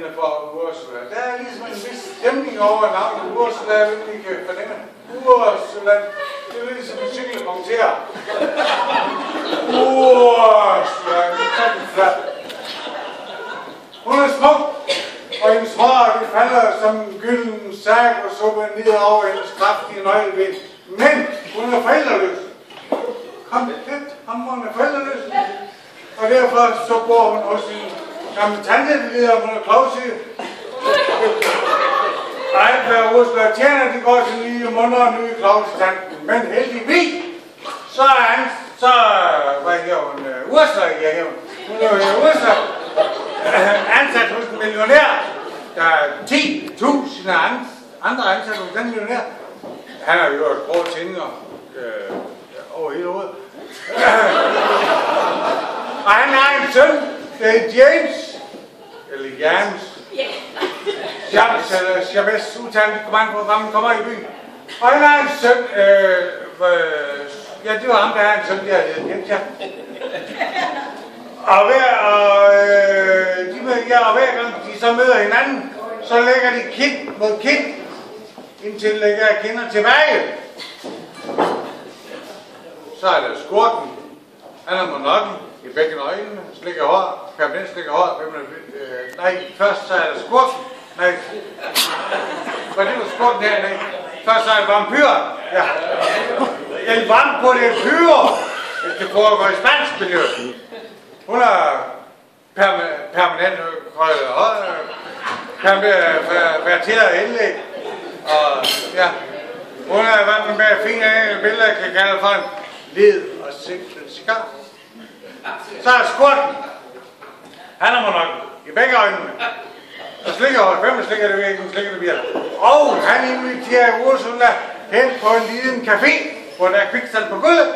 hende for Ursula. Der er ligesom en vis stemning over navnet Ursula, jeg ved ikke, kan fornemme. Ursula, det er ligesom en cykelpunkt her. Ursula, det er flot. Hun er smuk, og hendes hår, det falder som en gylden sag og suppe ned over hendes kraftige nøgleben. Men hun er forældreløs. Komplet hamrende forældreløs. Og derfor så bor hun hos sin gamle tante, det leder hun er Clausie. Og alt hvad Ursula tjener, det går til nye måneder og nye Clausie-tanten. Men heldigvis, så er han, hvad her hun, Ursula, ja, hun er jo Ursula, ansat hos en millionær. Der er 10.000 andre ansat hos den millionær. Han har jo et grå tænder over hele hovedet. Og han har en søn, det er James, eller James. James, eller Chavez, udtalen, det kommer an på, hvor man kommer i byen. Og han har en søn, ja, det var ham, der har en søn, der hedder James, ja. Og hver gang de så møder hinanden, så lægger de kind mod kind, indtil de lægger kinder tilbage. Så er der skurken. Han er monokken i begge øjnene, slikker hår, permanent slikker hår. Nej, først så er der skurken. Nej, for det var skurken her, nej. Først så er der vampyr. Ja. En vampyr, hvis det foregår i spansk miljø. Hun har permanent krøjlet hår, perverteret indlæg, og ja, hun har været med fine billeder, kan kalde for en led og sigtet cigar. Så er skurken. Han er monokken i begge øjnene. Og hvem slikker det væk, hun slikker det virker. Og han inviterer Ursula hen på en lille café, hvor der er kvikstand på gulvet.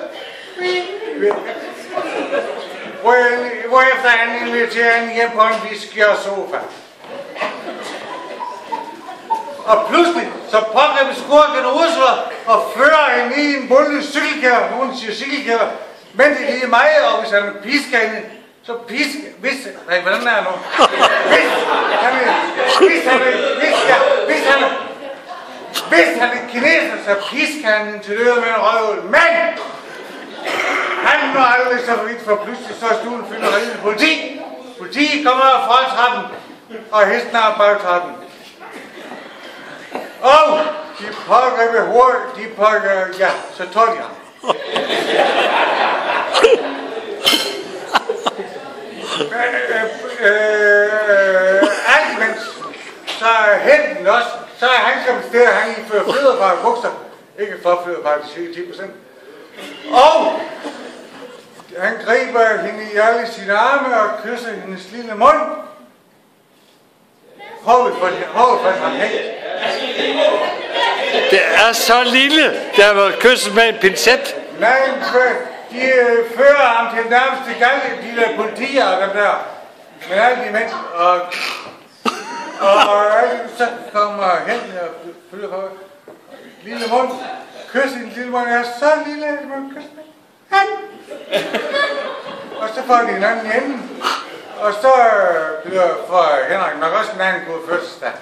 Hvorefter han inviterer hende hjem på en whisky og sofa. Og pludselig så pågriber skurken Ursula og fører hende i en bunden cykelkælder. Hun siger cykelkælder. Men det er lige mig, og hvis han pisker hende, så pisker... Nej, hvordan er han nu? Hvis han er kineser, så pisker han hende til døde med en røvhul. Men! Han når aldrig så vidt, for pludselig så er stuen fyldt af rigeligt politi. Politiet kommer af fortrappen, og hesten er af bagtrappen. Og de pågriber hurtigt, ja, så tog de ham. Alt imens, så er helten også, så er han som sted, han ifører flødefar bukser. Ikke for flødefar, det siger 10%. Og han griber hende i alle sine arme og kysser hendes lille mund. Hovedet for ham hængt. Det er så lille, der var kysset med en pincet. Nej, de fører ham til nærmeste gang, de der politier og dem der. Men alt imens, og så kommer hen og følger for lille mund. Kysser hendes lille mund, er så lille, at man kysser med. Han! Og så får de hinanden hjemme. Og så bliver for Henrik nok også en anden god fødselsdag.